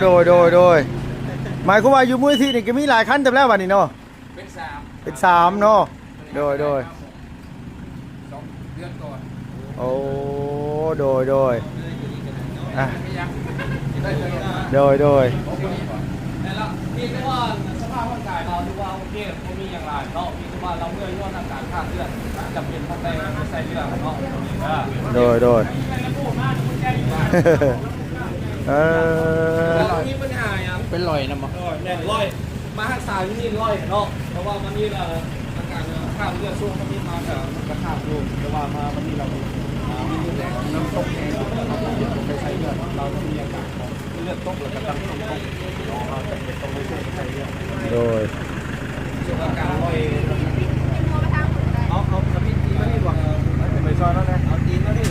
โดยหมายความว่าอยู่มูลที่นี่ก็มีหลายขั้นจำแล้ววันนี้เนาะเป็นสามเนาะโดย2 เดือนก่อนโอ้โดยอ่ะโดยแต่ละพี่ก็ว่าสภาพร่างกายเราถือว่าโอเคไม่มีอย่างไรเนาะพี่ก็ว่าเราเมื่อยว่าอาการขาดเลือดจำเป็นต้องไปใส่เลือดเนาะโดยมีปัญหาอย่างเป็นรอยนะมั้งแน่รอยมาหักษาที่นี่รอยเนาะเพราะว่ามันนี่อาการขาดเลือดช่วงนี้มาแต่มันกระขาดอยู่แต่ว่ามาวันนี้เรามีเลือดแดงน้ำตกแห้งเราไปใช้เลือดเราต้องมีอาการของเลือดตกแล้วก็ตั้งตกเราจะเป็นต้องไปใช้เลือดโดยส่วนอาการรอยเอากระพริบตีมาดิบอกไปซอยแล้วนะเอาตีนมาดิ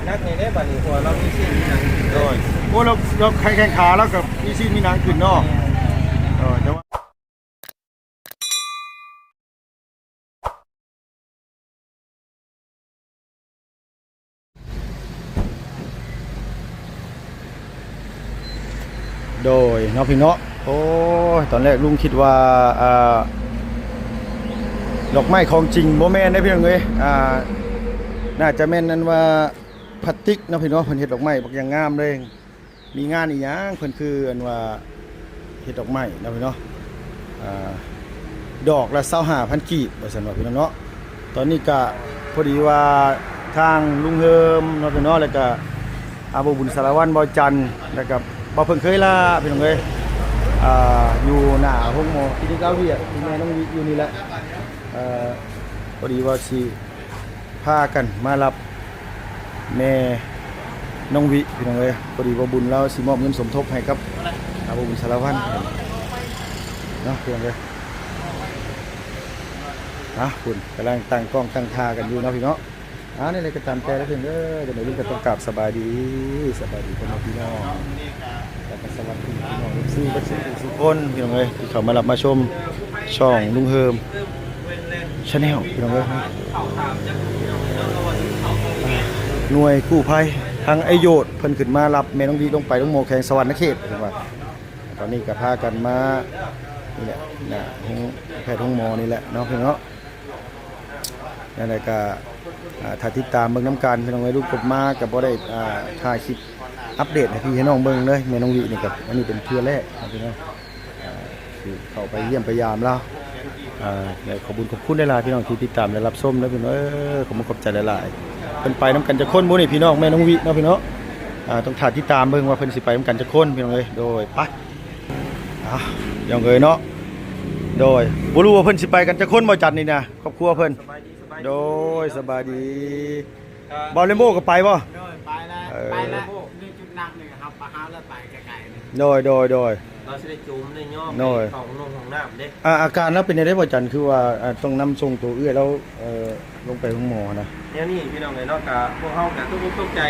นักในได้บัดนี้หัวเรามีซีนมีหนังโดยโอ้เราแข่งขาแล้วกับมีซีนมีหนังขึ้นเนาะแต่ว่าโดยเนาะพี่เนาะโอ้ตอนแรกลุงคิดว่าดอกไม้ของจริงโมแมนได้พี่น้องเอ้ยน่าจะแม่นนั้นว่าพลาสติกเนาะพี่เนาะเพิ่นเฮ็ดดอกไม้บักอย่างงามเลยมีงานอีหยังเพิ่นคืออันว่าเฮ็ดดอกไม้เนาะพี่เนาะดอกละ25,000กีบว่าซั่นว่าพี่น้องเนาะตอนนี้ก็พอดีว่าทางลุงเฮิมเนาะพี่เนาะแล้วก็อาบุญสารวัตรบ่จันทร์แล้วก็บ่เพิ่นเคยลาพี่น้องเอ้ยอยู่หน้าห้องหมอคลินิกเอาเวียที่แม่น้องวิอยู่นี่แหละพอดีว่าสิพากันมารับแม่น้องวิพี่น้องเอ้ยพอดีว่าบุญเราสิมอบเงินสมทบให้กับอาบุญสารวัตรเนาะพี่น้องเอ้ยคุณกำลังตั้งกล้องตั้งท่ากันอยู่เนาะพี่เนาะนี่เลยก็ตามใจแล้วเพิ่นเดี๋ยวลุงก็ต้องกราบสบายดีพ่อแม่พี่น้องแล้วก็สวัสดีพี่น้องซื้อบัตรสุขคนพี่น้องเอ้ยที่เขามารับมาชมช่องลุงเฮิมชาแนลพี่น้องเอ้ยหน่วยกู้ภัยทางไอโยดเพิ่นขึ้นมารับแม่น้องดีลงไปต้องโมแข่งสวรรค์เขตเพิ่นว่าตอนนี้ก็พากันมานี่แหละนะห้องแพทย์ห้องหมอนี่แหละเนาะพี่น้องเนาะนั่นแหละก็ถ้าติดตามเบิ่งน้ำกันพี่น้องไอ้ลูกกบมากับบ่ได้ถ่ายคลิปอัปเดตให้พี่ให้น้องเบิ่งเลยแม่น้องวินี่กับอันนี้เป็นเทื่อแรกนะพี่น้องคือเข้าไปเยี่ยมไปยามแล้วขอบคุณหลายๆพี่น้องที่ติดตามและรับชมแล้วพี่น้องขอบใจหลายๆเพิ่นไปน้ำกันจะค้นบ่นี่พี่น้องแม่น้องวิเนาะพี่น้องต้องถ่ายติดตามเบิ่งว่าเพิ่นสิไปน้ำกันจะค้นพี่น้องเอ้ยโดยไปอย่างเอ้ยเนาะโดยบ่รู้ว่าเพิ่นสิไปกันจะค้นบ่จัดนี่นะครอบครัวเพิ่นโดยสบายดีบอลเลมโบก็ไปป่ะไปแล้วนี่จุดนักหนึ่งครับปลาห้าวแล้วไปไกลๆโดยเราจะได้จูมได้ย่อมของนงของน้ำเด้อาการแล้วเป็นยังไงบ่จันคือว่าต้องนำส่งตัวแล้วลงไปห้องหมอนะเนี่ยนี่พี่น้องเลยเนาะกับพวกเขากับตกใจ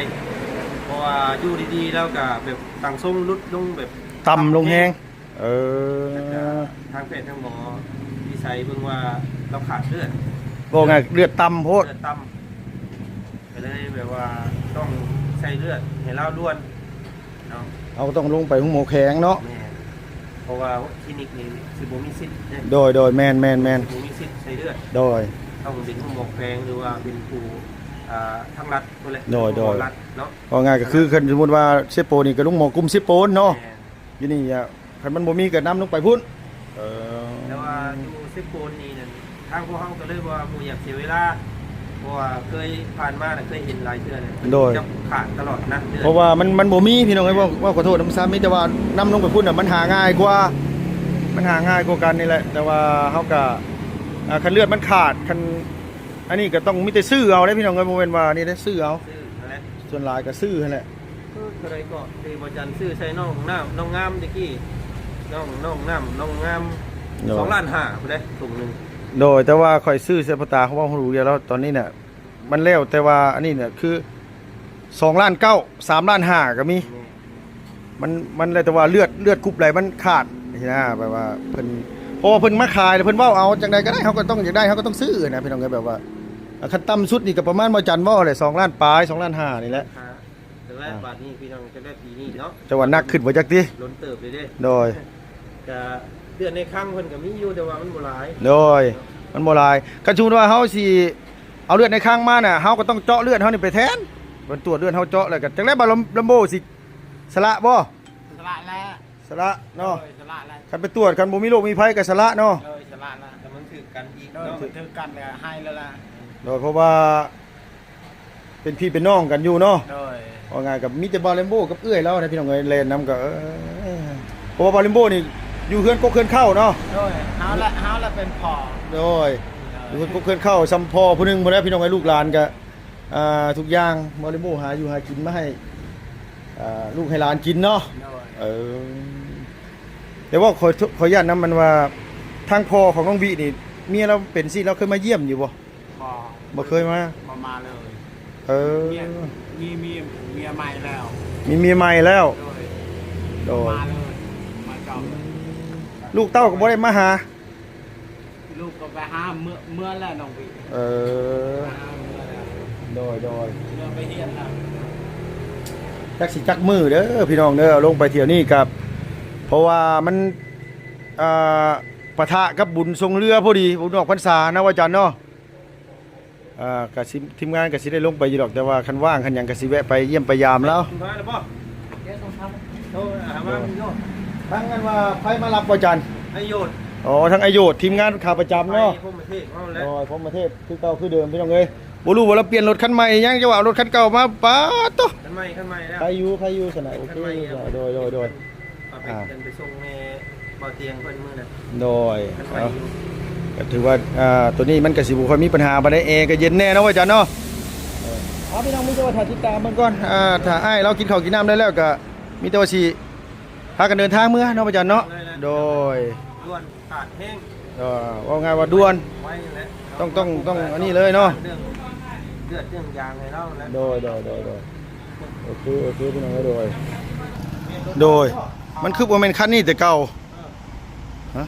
เพราะว่าอยู่ดีๆแล้วกับแบบต่างส่งลุดลงแบบต่ำลงแห้งทางแพทย์ทางหมอวิจัยเบิ่งว่าเราขาดเลือดบอกไงเลือดต่ำโพดเลือดต่ำก็เลยแบบว่าต้องใส่เลือดให้เราล้วนเนาะเอาต้องลงไปห้องหมอแข็งเนาะเพราะว่าคลินิกนี้สิบ่มีสิทธิ์โดยแมนบ่มีสิทธิ์ใส่เลือดโดยต้องเป็นห้องหมอแข็งหรือว่าเป็นผู้ทางรัฐนั่นแหละโดยรัฐเนาะก็ง่ายก็คือสมมุติว่าเซโปนี่ก็ลุงหมอกลุ่มเซโปนเนาะอยู่นี่คันมันบ่มีก็นำลงไปพุ่นแต่ว่าอยู่เซโปนนี่นั่นทางพวกเขาก็เลยว่าหมู่อยากเสียเวลาเพราะว่าเคยผ่านมาเคยเห็นหลายเทื่อเลยจะขาดตลอดนะเพราะว่ามันบ่มีพี่น้องไอ้ว่าขอโทษน้ำซ้ำมีแต่ว่านำลงไปพุ่นมันหาง่ายกว่ากันนี่แหละแต่ว่าเขาก็คันเลือดมันขาดคันอันนี้ก็ต้องมีแต่ซื้อเอาได้พี่น้องไอ้โมเมนต์ว่านี่ได้ซื้อเอาส่วนหลายก็ซื้อนั่นแหละอะไรก็ที่บจันซื้อใช้น้องงามตะกี้น้องงาม2.5 ล้านไปได้ถุงนึงโดยแต่ว่าข่อยซื้อเซปตาเขาว่าเขารู้เดียวแล้วตอนนี้เนี่ยมันแล้วแต่ว่าอันนี้เนี่ยคือ2.9 ล้าน 3.5 ล้านก็มีมันเลยแต่ว่าเลือดกรุ๊ปไหลมันขาดนะแบบว่าเพิ่นเพราะว่าเพิ่นมาขายเพิ่นเว้าเอาจังใดก็ได้เขาก็ต้องอยากได้เขาก็ต้องซื้อนะพี่น้องแบบว่าขั้นต่ำสุดนี่ก็ประมาณบ่จันว่าเลย2 ล้านปลาย2.5 ล้านนี่แหละแต่ว และบาทนี้พี่น้องจะได้ปีนี้เนาะ จังหวัดนักขึ้นบ่จักติ ล้นเติบเลยเด้ โดย จะเดือนในครั้งเพิ่นก็มีอยู่แต่ว่ามันบ่หลาย โดยมันบ่หลายคันสมมุติว่าเฮาสิเอาเลือดในข้างมาน่ะเฮาก็ต้องเจาะเลือดเฮานี่ไปแทนมันตรวจเลือดเฮาเจาะแล้วก็จังได๋บ่ลัมโบสิสละบ่ สละแล้ว สละเนาะ สละแล้ว คันไปตรวจคันบ่มีโรคมีภัยก็สละเนาะ สละแล้ว แต่มันถือกันอีก โดย เนาะ ถือกันเลยให้แล้วล่ะ โดยเพราะว่าเป็นพี่เป็นน้องกันอยู่เนาะ โดย ว่าไงกับมีแต่บาเลมโบกับเอื้อยแล้วนะพี่น้องเอ้ยเล่นนำก็เพราะว่าบาเลมโบนี่อยู่เฮือนกกเฮือนเข้าเนาะ โดยเฮาละเป็นพ่อ โดยอยู่เฮือนกกเฮือนเข้าซัมพอผู้หนึงบ่ได้พี่น้องไอ้ลูกหลานก็ทุกอย่างบาเลมโบหาอยู่หากินมาให้ลูกให้หลานกินเนาะ โดย เออแต่ว่าขออนุญาตนำมันว่าทางพ่อของน้องบีนี่เมียเราเป็นสิเราเคยมาเยี่ยมอยู่บ่ พ่อ บ่เคยมา พอมาเลย เออ มีเมียใหม่แล้ว มีเมียใหม่แล้ว โดย โดย มาเลยมาจอบ ลูกเต้าก็บ่ได้มาหา ลูกก็ไปหาเมื่อแล้วน้องพี่ เออ หาเมื่อแล้ว โดย เมื่อไปเฮียนแล้ว จักสิจักมือเด้อพี่น้องเด้อลงไปเที่ยวนี่กับ เพราะว่ามันปะทะกับบุญทรงเรือพอดีบุญออกพรรษานะว่าจันเนาะกับทีมงานก็สิได้ลงไปอยู่ดอกแต่ว่าคันว่างคันหยังก็สิแวะไปเยี่ยมไปยามแล้ว คุณพระแล้วบ่ เดี๋ยวต้องทำ โทรหามาพี่โย ทั้งนั้นว่าไผมารับว่าจัน ให้โยน อ๋อทั้งอายุทีมงานขาประจำ ไป เนาะ พวกประเทศเฮาแล้ว อ๋อผมประเทศคือเก่าคือเดิมพี่น้องเอ้ยบ่รู้ว่าเราเปลี่ยนรถคันใหม่ยังจะว่าเอารถคันเก่ามาป๊าดโต ขั้นใหม่แล้ว ใครอยู่สนะโอเคโดย เอาไปกันไปส่งในบ่อเตียงเพิ่นมื้อน่ะ โดย ขั้นใหม่ เอา อยู่ ก็ถือว่าตัวนี้มันก็สิบ่ค่อยมีปัญหาบ่ได้แอร์ก็เย็นแน่เนาะว่าจันเนาะเอาพี่น้องมีแต่ว่าถ่ายติดตามเบิ่งก่อนถ้าอ้ายเรากินข้าวกินน้ำได้แล้วก็มีแต่ว่าสิพากันเดินทางเมื่อเนาะว่าจันเนาะโดย ด่วนขาดแห้ง ว่าไงว่าด่วน ไว้นั่นแหละ ต้องอันนี้เลยเนาะ เรื่องเลือดเรื่องยางให้เราแล้ว โดยโอเคพี่น้องโดยมันคือบ่แม่นคันนี้แต่เก่าฮะ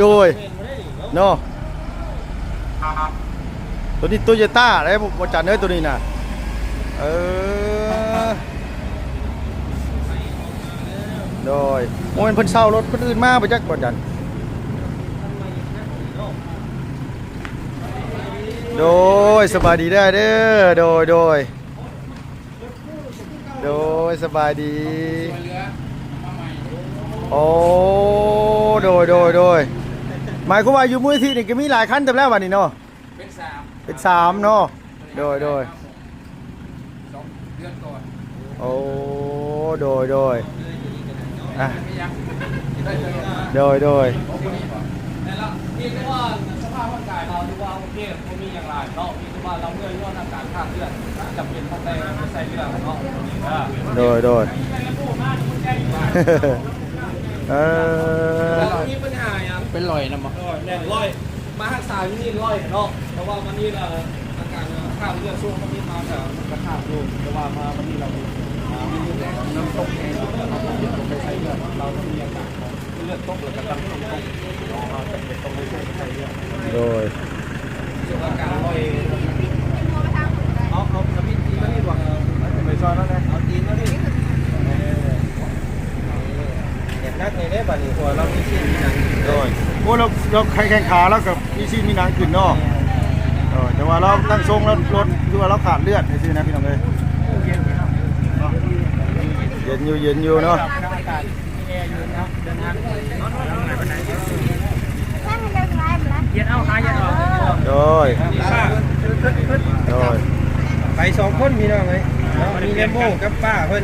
โดยเนาะตัวนี้โตโยต้าได้บ่จัดเด้อตัวนี้น่ะโดยโมเมนเพิ่นเช่ารถคนอื่นมาบ่จักบ่จันโดยสบายดีได้เด้อโดยสบายดีโอ้โดยหมายความว่าอยู่มูลที่นี่ก็มีหลายคันแต่แล้วบัดนี้เนาะเป็นสามเนาะโดย 2 เดือนก่อน โอ้โดยอ่ะโดย แต่ละพี่ก็ว่าสภาพร่างกายเราที่ว่าโอเคบ่มีอย่างไรเนาะพี่ก็ว่าเราเมื่อยว่าอาการขาดเลือดจำเป็นต้องได้ใส่เลือดเนาะโดยเออ แล้วมีปัญหาอย่าง เป็นลอยนะมั้ง แน่ร้อยมาหักษาที่นี่ร้อยเนาะเพราะว่ามันนี่อาการข้ามเลือดช่วงมันนี่มาแต่มันก็ข้ามอยู่แต่ว่ามาวันนี้เรามีเลือดแดงน้ำตกแดงเราต้องไปใช้เลือดเราต้องมีอาการของเลือดตกหรือก็ตั้งตกเราจะเป็นต้องไปใช้เลือด โดย ส่วนอาการร้อยเอากระพิ้ตีมานี่ดีกว่าไปซอยแล้วนะเอาตีนมานี่ เห็นนักในได้บัดนี้หัวเรามีชิ้นมีหนัง โดยโอ้เราแข่งขาแล้วกับมีชีมีหนังขึ้นเนาะแต่ว่าเราตั้งทรงแล้วรถคือว่าเราขาดเลือดซื่อนะพี่น้องเอ้ยเย็นอยู่เนาะ เย็นเอาหาเย็นออก โดย ไป2คนพี่น้องเอ้ยเนาะมีเลมโบ้กับป้าเพิ่น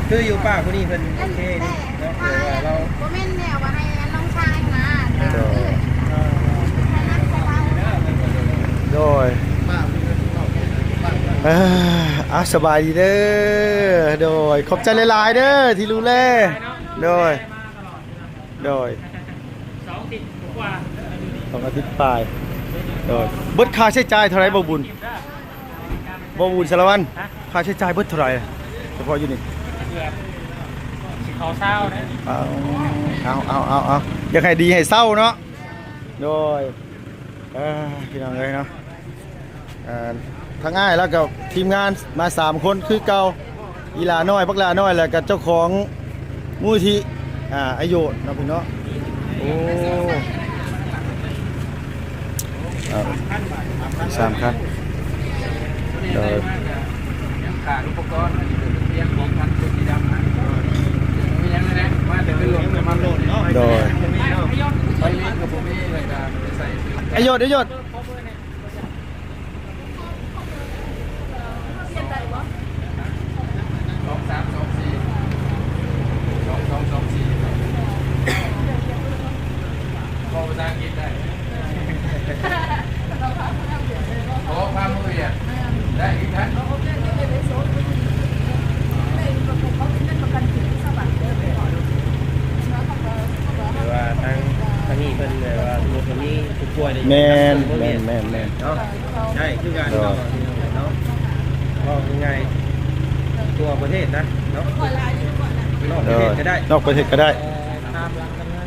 คืออยู่ป้าผู้นี้เพิ่นโอเคนี่เนาะเดี๋ยวว่าเรา โมเมนต์เนี่ยว่าให้น้องชายมา โดยสบายดีเด้อโดยขอบใจหลายๆเด้อที่รู้แลโดย2 ติดกว่า 2 อาทิตย์ปลายโดยเบิดค่าใช้จ่ายเท่าไหร่บ่บุญสารวัตรค่าใช้จ่ายเบิดเท่าไหร่เฉพาะอยู่นี่ เกือบสิเขาเศร้านะ เอาอยากให้ดีให้เศร้าเนาะโดยพี่น้องเลยเนาะ ทางง่ายแล้วก็ทีมงานมา3คนคือเก่าอีหลาน้อยพักหลาน้อยแล้วก็เจ้าของมูลที่อายุนะพี่เนาะโอ้3คันโดย ขาดอุปกรณ์เรียนของพันธุ์สีดำมียังไงนะว่าเดี๋ยวไปโหลดมาโหลดเนาะ โดย ไปเล่นกับผมนี่เลยจะใส่ อายุอายุ พอภาษาอังกฤษได้โอ้ความมืออ่ะได้อีกท่าน หรือว่าทางนี้เพิ่นแบบว่าสมมุติว่ามีผู้ป่วยใน แม่น เนาะ ๆ ใช่คือการเนาะเนาะก็ง่ายๆตัวประเทศนะเนาะนอก ๆ ประเทศก็ได้ นอกประเทศก็ได้ ตามหลังกันนะ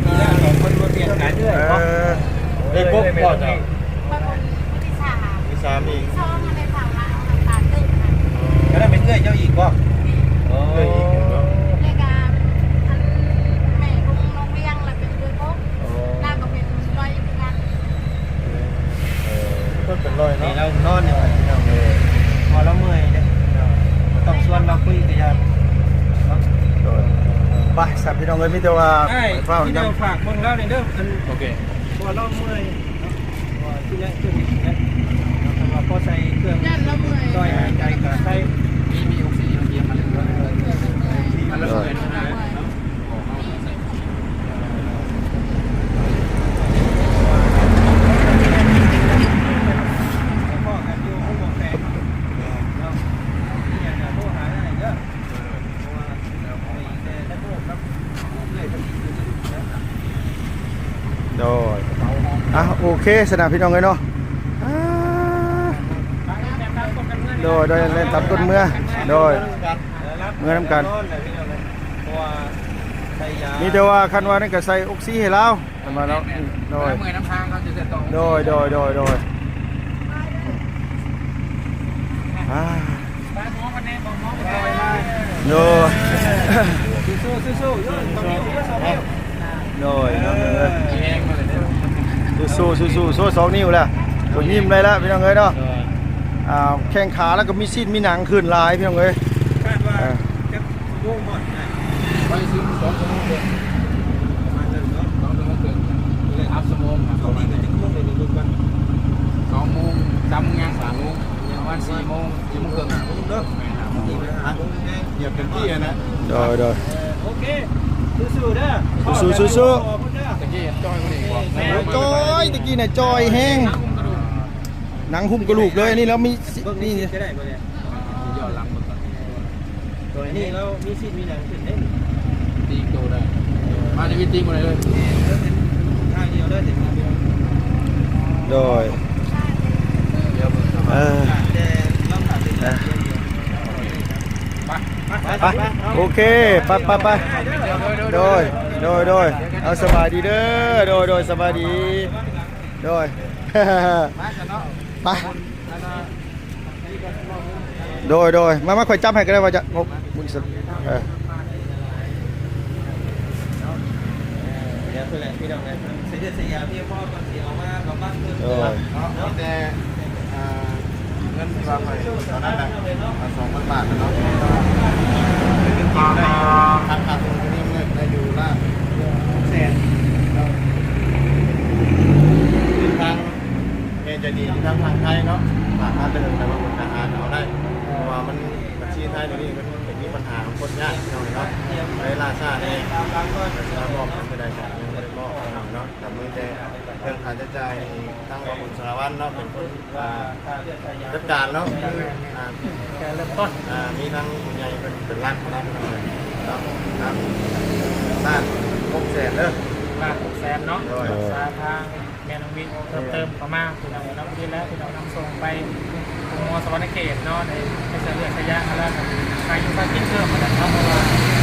มีหน้าสองคนมาเปลี่ยนกันด้วยเนาะ ได้ปุ๊บก่อน บางคนที่สาม มี3อีก ช่องอะไรฝั่งมาทางตาตึ้งค่ะ ก็ได้เป็นเอื้อยเจ้าอีกบ่โอ้ รายการอันแม่กุ้งน้องเวียงแล้วเป็นด้วยพกหน้าก็เป็นร้อยอีกกัน ก็เป็นร้อย นี่ เนาะ เรานอนเนี่ยเราพอเราเมื่อยเนี่ยต้องชวนเราคุยกันยัง ไปสับพี่น้องเอ้ยมีแต่ว่า ใช่ เฝ้า ที่ จั เรา ง ฝากเบิ่งแล้วในเด้ออัน โอเค พอเราเมื่อยว่าที่นี่คือเนี่ยเราพอใส่เครื่อง ยันละเมื่อย ด้อยหายใจกับใส่ มีออกซิเจนเยี่ยมมาเลยมันระเบิดนะ พ่อกันอยู่ห้องบอกแฟนเนาะนี่อย่างโทรหาได้เด้อเพราะว่าแต่ถ้าโทรครับเรื่อยทั้งนี้นะ โดยโอเคสนามพี่น้องเลยเนาะอ่าโดยเล่นตับต้นเมื่อโดย เมื่อน้ำกัน มีแต่ว่าคันว่านั่นก็ใส่ออกซิให้เราคันว่าแล้วโดย เมื่อน้ำทางเขาจะเสร็จตรง โดยอ่าโดย สู้ๆๆตรงนี้2 นิ้ว โดยน้องเอ้ย แห้งมาเลยเนี่ย สู้โซ่2 นิ้วแล้วตัวยิ้มได้แล้วพี่น้องเอ้ยเนาะแข้งขาแล้วก็มีซีดมีหนังขึ้นลายพี่น้องเอ้ย คาดว่าจะร่วงหมดนะ ไปซื้อ2 ชั่วโมงเกิน ประมาณนั้นเนาะ 2 ชั่วโมงเกินเลยอัพชั่วโมง ตรงนี้ก็จะร่วงไปในรุ่นวัน 2 โมงดำงาน3 โมงวัน4 โมง4 โมงครึ่ง เนาะนี่ไปหาตรงนี้ เหยียบเต็มที่นะ โดย โอเคสู้ๆเด้อ สู้ ตะกี้จอยคนนี้บอก จอยตะกี้น่ะจอยแห้งหนังหุ้มกระดูกเลยอันนี่แล้วมี เบิ่ง นี่ นี่จะได้บ่เนี่ย ย้อนหลังหมด ตัวนี้เรามีซีดมีหนังขึ้นได้ ตีโตได้มาจะมีตีคนไหนเลย ข้างเดียวได้แต่เดียว โดย เดี๋ยว แต่ลำบากเป็นเดียวไป โอเคไปโดยเอาสบายดีเด้อโดยสบายดีโดย ไปโดยมาข่อยจับให้ก็ได้ว่าจะงบมึงสุด เดี๋ยวเพื่อนพี่น้องเลยเสียเดือดเสียยาพี่พ่อก่อนเสียออกมากับบ้านเพื่อน โดย แต่เงินที่ว่าไปตอนนั้นแหละ2,000 บาทนะเนาะเป็นเงินที่ได้ทางขาดทุนนี่เงินได้อยู่ละ100,000ทางเอเจดีทางไทยเนาะฝากมาเดินแต่ว่ามันจะอ่านเอาได้เพราะว่ามันบัญชีไทยเดี๋ยวนี้มันเป็นมีปัญหาของคนยากเนาะไปล่าชาเนี่ยจะบอกไม่ได้จ่ายยังไม่ได้บอกเนาะแต่มือแต่เรื่องค่าใช้จ่ายทางบริษัทสารวัตรเนาะเป็นคนจัดการเนาะคือการเริ่มต้นมีทั้งใหญ่เป็นรักนะครับด้าน600,000เด้อ บ้าน600,000เนาะ โดย สาทางแม่น้องวินเพิ่มเติมเข้ามาพี่น้องน้องวินแล้วพี่น้องนำส่งไปกรุงมอสวรรณเขตเนาะในเสือเลือดขยะแล้วก็ไปอยู่ภาคที่เพิ่ม เพราะว่า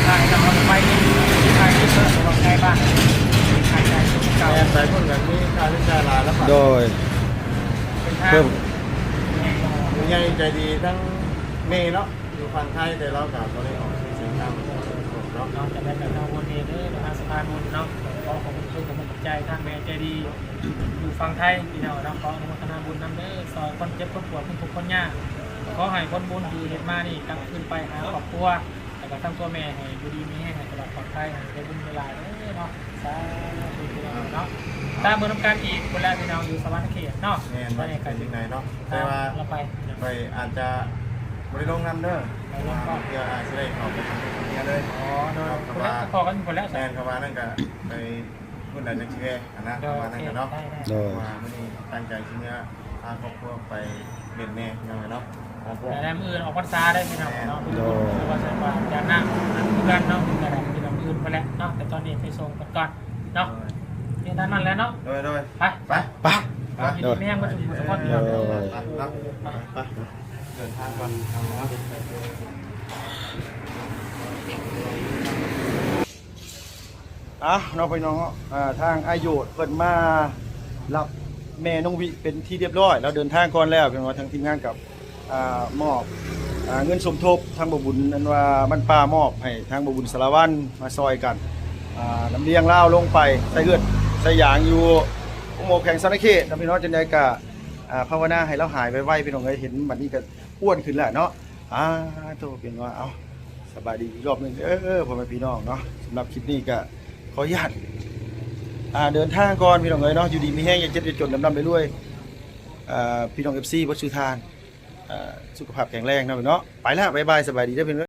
ทางเราไปนี่ที่ทางที่เพิ่มระวังใกล้บ้านทางใจเก่า แอนไปพุ่นกันนี่ค่าใช้จ่ายหลายแล้ว โดย เป็นทาง เพิ่ม ใหญ่ใจดีทั้งเมย์เนาะอยู่ฝั่งไทยแต่เรากับเราได้ออกเสียงดังเนาะ น้องจะได้แบบเราวนเองเลยทางสะพานบุญเนาะขอขอบคุณกับมันใจทางแม่ใจดีอยู่ฝั่งไทยพี่น้องนะขออนุโมทนาบุญนำเด้อซอยคนเจ็บคนปวดคนทุกข์คนยากขอให้คนบุญดีเห็นมานี่กลับคืนไปหาครอบครัวแต่ก็ทั้งตัวแม่ให้อยู่ดีมีแห้งให้ตลอดปลอดภัยให้ได้บุญเวลาเด้อเนาะสาธุพี่น้องเนาะตามเบอร์น้ำการอีกคนแรกพี่น้องอยู่สวรรค์เขตเนาะ แม่น ไป ไป ใน กั กัน น ยังไงเนาะแต่ แต่ ว่า ว่าเราไป ไปอาจจะบริลงนำเด้อเพื่ออาจจะได้เข้าไปทำงานเลย อ๋อโดยคนแรกพอกันคนแรก แมนเข้ามานั่นก็ไปพูดอะไรจังซี่นะเข้ามานั่นก็เนาะ โดย ว่ามื้อนี้ตั้งใจที่เนี่ยพาครอบครัวไปเล่นแน่ยังไงเนาะ แต่ได้มือออกพรรษาได้พี่น้องเนาะหรือว่าจะว่าจะนั่งกันเนาะแต่ได้พี่น้องอื่นไปแล้วเนาะแต่ตอนนี้ไปส่งกันก่อนเนาะนี่นั่นมันแล้วเนาะ โดย ไป ไป ไป ทีนี้ไม่แห้งมาถึงสกอต โดย ไปเดินทางก่อนเนาะ น้องพี่น้องทางอายุเพิ่นมารับแม่น้องวิเป็นที่เรียบร้อยแล้วเดินทางก่อนแล้วเพียงว่าทางทีมงานกับมอบเงินสมทบทางบ่บุญนั้นว่ามันป่ามอบให้ทางบ่บุญสารวัตรมาซอยกันลำเลียงล่าวลงไปใส่เลือดใส่หยางอยู่อุโมงค์แข่งสารเขตน้องพี่น้องจังได๋ก็ภาวนาให้เราหายไวๆพี่น้องเอ้ยเห็นบัดนี้ก็อ้วนขึ้นแล้วเนาะโตเป็นว่าเอาสบายดีอีกรอบหนึงพ่อแม่พี่น้องเนาะสำหรับคลิปนี้ก็ขออนุญาตเดินทางก่อนพี่น้องเอ้ยเนาะอยู่ดีมีแห้งอย่าเจ็บอย่าจนดำๆไปด้วยพี่น้อง FC บ่ชื่อทานสุขภาพแข็งแรงเนาะพี่เนาะไปแล้วบ๊ายบายสบายดีเด้อพี่น้อง